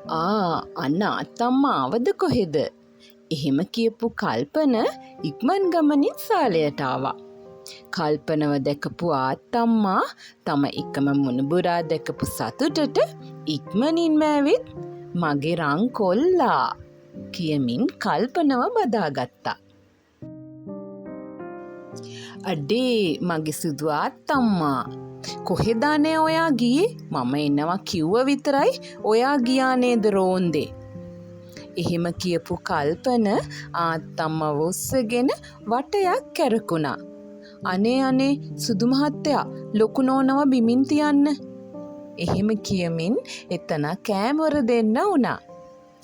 අන්න අත්තම්මා ආවද කොහෙද? එහෙම කියපු කල්පන ඉක්මන් ගමනින් සාලයට ආවා. කල්පනව දැකපු ආත්තම්මා තම එකම මුණුබුරා දැකපු සතුටට ඉක්මනින්ම ඇවිත් මගේ රං කොල්ලා කියමින් කල්පනව බදාගත්තා. අඩේ මගේ සුදු ආත්තම්මා කොහෙදානේ ඔයා ගියේ? මම එනවා කිව්ව විතරයි ඔයා ගියා නේද රෝන්දේ? එහෙම කියපු කල්පන ආත්තම්මව උස්සගෙන වටයක් කැරකුණා. අනේ සුදු මහත්තයා ලොකු නෝනව බිමින් තියන්න. එහෙම කියමින් එතන කෑමවර දෙන්න වුණා.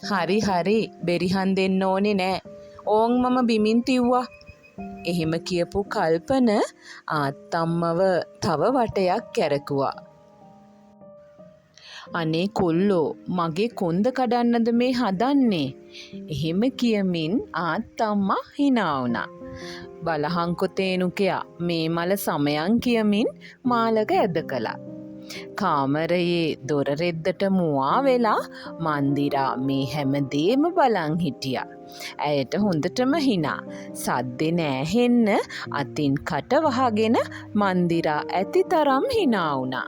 හරි බෙරිහන් දෙන්න ඕනේ නෑ. ඕන් මම බිමින් තිව්වා. එහෙම කියපු කල්පන ආත්තම්මව තව වටයක් කැරකුවා. අනේ කොල්ලෝ මගේ කොන්ද කඩන්නද මේ හදන්නේ? එහෙම කියමින් ආත්තම්මා hina වුණා. බලහංකො තේනුකයා මේ මල සමයන් කියමින් මාලක ඇද කළා. කාමරයේ දොර රෙද්දට මුවා වෙලා මන්දිරා මේ හැමදේම බලන් හිටියා. ඇයට හොඳටම hina. සද්දේ නෑහෙන්න අතින් කට වහගෙන මන්දිරා ඇති තරම් hina වුණා.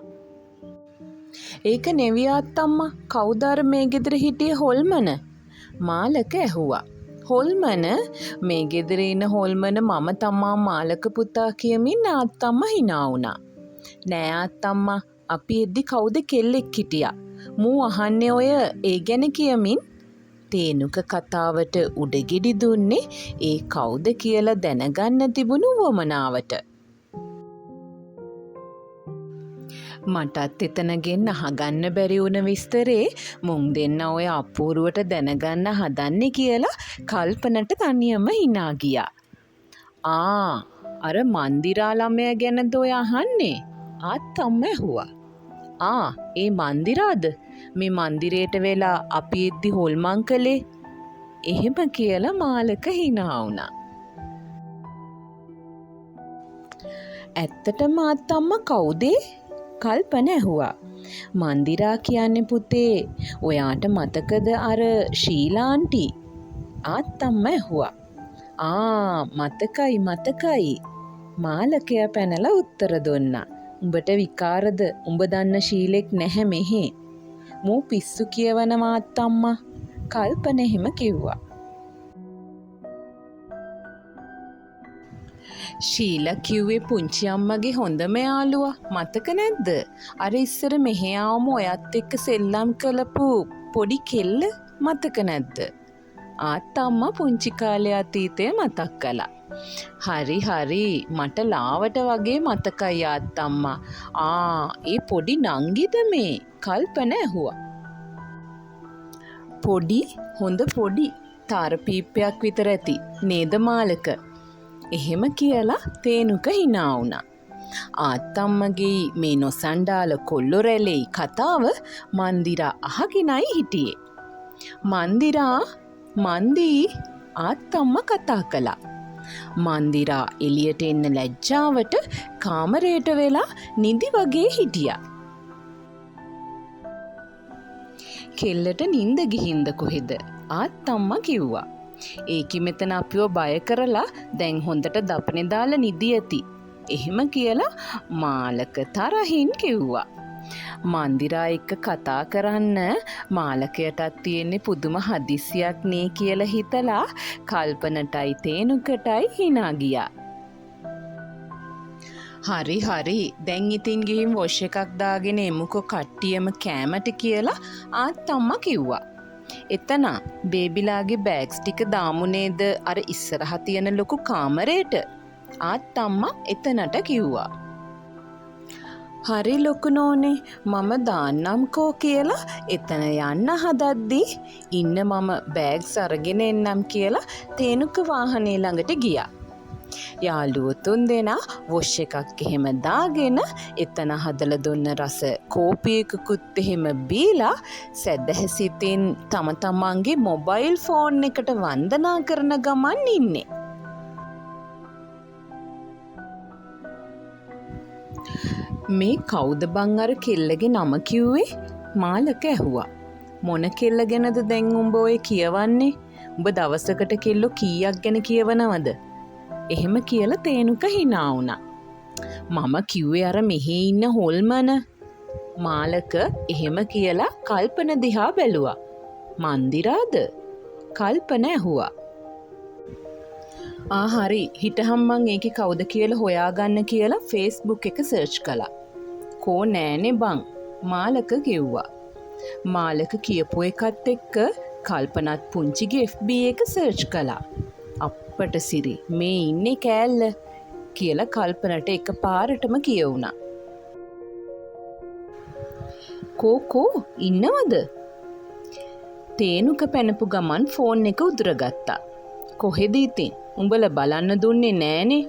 ඒක නෙවී ආත්තම්මා කවුද අර මේ ගෙදර හිටියේ හොල්මන? මාලක ඇහුවා. හොල්මන? මේ ගෙදර ඉන්න හොල්මන මම තමා මාලක පුතා කියමින් ආත්තම්මා hina වුණා. නෑ ආත්තම්මා අපි එද්දි කවුද කෙල්ලෙක් හිටියා. මූ අහන්නේ ඔය ඒ ගැන කියමින් තේනුක කතාවට උඩගෙඩි දුන්නේ ඒ කවුද කියලා දැනගන්න තිබුණු වමනාවට. මටත් එතනගෙන් අහගන්න බැරි වුණ විස්තරේ මුං දෙන්න ඔය අපූරුවට දැනගන්න හදන්නේ කියලා කල්පනට තනියම hina ගියා. අර මන්දිරා ළමයා ගැනද ඔය අහන්නේ? ආත්තම්මා ඇහුවා. ඒ මන්දිරාද? මේ මන්දිරයට වෙලා අපි එද්දි හොල්මන් කළේ? එහෙම කියලා මාලක hina වුණා. ඇත්තටම ආත්තම්මා කවුද? කල්පන ඇහුවා. මන්දිරා කියන්නේ පුතේ ඔයාට මතකද අර ශීලා ආන්ටි? ආත්තම්මා ඇහුවා. මතකයි. මාලකයා පැනලා උත්තර දුන්නා. උඹට විකාරද? උඹ දන්න ශීලෙක් නැහැ මෙහෙ. මූ පිස්සු කියවනවා ආත්තම්මා. කල්පන එහෙම කිව්වා. ශීලා කිව්වේ පුංචි අම්මගේ හොඳම යාළුවා. මතක නැද්ද? අර ඉස්සර මෙහෙ ආවම ඔයත් එක්ක සෙල්ලම් කළපු පොඩි කෙල්ල මතක නැද්ද? ආත්තම්මා පුංචි කාලේ අතීතය මතක් කළා. හරි මට ලාවට වගේ මතකයි ආත්තම්මා. ඒ පොඩි නංගිද මේ? කල්පන ඇහුවා. පොඩි? හොඳ පොඩි. තාර පීප්පයක් විතර ඇති නේද මාලක? එහෙම කියලා තේනුක hina වුණා. ආත්තම්මගේ මේ නොසණ්ඩාල කොල්ලෝ රැළේ කතාව මන්දිරා අහගෙනයි හිටියේ. මන්දී ආත්තම්මා කතා කළා. මන්දිරා එළියට එන්න ලැජ්ජාවට කාමරයට වෙලා නිදි වගේ හිටියා. කෙල්ලට නිින්ද ගිහින්ද කොහෙද? ආත්තම්මා කිව්වා. ඒකි මෙතන අපිව බය කරලා දැන් හොඳට දපනේ දාලා නිදි ඇති. එහෙම කියලා මාලක තරහින් කිව්වා. මන්දිරා එක්ක කතා කරන්න මාලකයටත් තියෙන්නේ පුදුම හදිස්සියක් නේ කියලා හිතලා කල්පනටයි තේනුකටයි hina ගියා. හරි දැන් ඉතින් ගිහින් වොෂ් එකක් දාගෙන එමුකෝ කට්ටියම කෑමට කියලා ආත්තම්මා කිව්වා. එතන බේබිලාගේ බෑග්ස් ටික දාමු නේද අර ඉස්සරහා තියෙන ලොකු කාමරේට? ආත්තම්මා එතනට කිව්වා. හරි ලොකු නෝනේ මම දාන්නම්කෝ කියලා එතන යන්න හදද්දී ඉන්න මම බෑග්ස් අරගෙන එන්නම් කියලා තේනුක වාහනේ ළඟට ගියා. යාළුවෝ තුන්දෙනා වොෂ් එකක් එහෙම දාගෙන එතන හදලා දුන්න රස කෝපියකුත් එහෙම බීලා සැදැහැසිතින් තම තමන්ගේ මොබයිල් ෆෝන් එකට වන්දනා කරන ගමන් ඉන්නේ. මේ කවුද බං අර කෙල්ලගේ නම කිව්වේ? මාලක ඇහුවා. මොන කෙල්ල ගැනද දැන් උඹ ඔය කියවන්නේ? උඹ දවසකට කෙල්ලෝ කීයක් ගැන කියවනවද? එහෙම කියලා තේනුක hina වුණා. මම කිව්වේ අර මෙහි ඉන්න හොල්මන. මාලක එහෙම කියලා කල්පන දිහා බැලුවා. මන්දිරාද? කල්පන ඇහුවා. හරි හිටහම් මං ඒකේ කවුද කියලා හොයාගන්න කියලා Facebook එක සර්ච් කළා. කෝ නෑනේ බං මාලක කිව්වා. මාලක කියපු එකත් එක්ක කල්පනත් පුංචිගේ FB එක සර්ච් කළා. අප්පට සිරි මේ ඉන්නේ කෑල්ල කියලා කල්පනට එක පාරටම කියවුණා. කෝ ඉන්නවද? තේනුක පැනපු ගමන් ෆෝන් එක උදුරගත්තා. කොහෙද ඉතින්? උඹලා බලන්න දුන්නේ නෑනේ.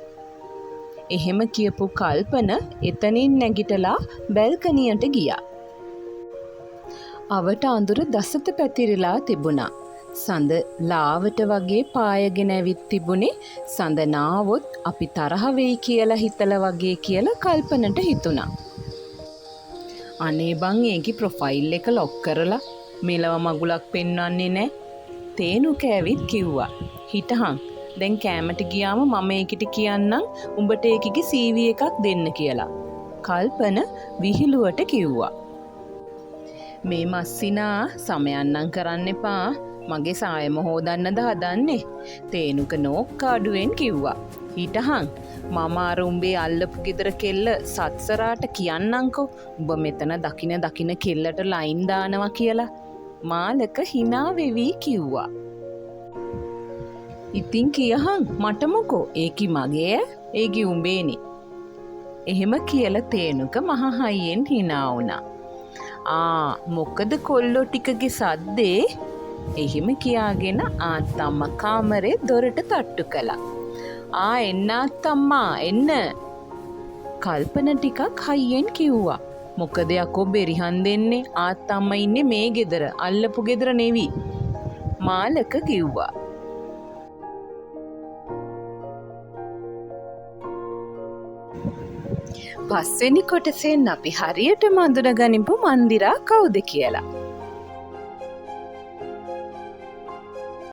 එහෙම කියපු කල්පන එතනින් නැගිටලා බැල්කනියට ගියා. අවට අඳුර දසත පැතිරිලා තිබුණා. සඳ ලාවට වගේ පායගෙන ඇවිත් තිබුණේ සඳ නාවොත් අපි තරහ වෙයි කියලා හිතලා වගේ කියලා කල්පනට හිතුණා. අනේ බං ඒකේ ප්‍රොෆයිල් එක ලොක් කරලා මෙලව මගුලක් පෙන්වන්නේ නැහැ. තේනුක ඇවිත් කිව්වා. හිටහන් දැන් කෑමට ගියාම මම ඒකිට කියන්නම් උඹට ඒකිගේ CV එකක් දෙන්න කියලා. කල්පන විහිළුවට කිව්වා. මේ මස්සිනා සමයන්නම් කරන්න එපා. මගේ සායම හොදන්නද හදන්නේ? තේනුක නෝක්කාඩුවෙන් කිව්වා. හිටහන් මම අර උඹේ අල්ලපු ගෙදර කෙල්ල සත්සරාට කියන්නම්කෝ. උඹ මෙතන දකින කෙල්ලට ලයින් දානවා කියලා. මාලක hina වෙවි කිව්වා. ඉතින් කියහන් මට මොකෝ ඒකි මගේ ඒකි උඹේනේ. එහෙම කියලා තේනුක මහ හයියෙන් hina වුණා. මොකද කොල්ලෝ ටිකගේ සද්දේ? එහෙම කියාගෙන ආත්තම්මා කාමරේ දොරට තට්ටු කළා. එන්න ආත්තම්මා එන්න. කල්පන ටිකක් හයියෙන් කිව්වා. මොකද යකෝ බෙරිහන් දෙන්නේ? ආත්තම්මා ඉන්නේ මේ ගෙදර අල්ලපු ගෙදර නෙවි. මාලක කිව්වා. පස්වෙනි කොටසෙන් අපි හරියටම අඳුනගනිමු මන්දිරා කවුද කියලා.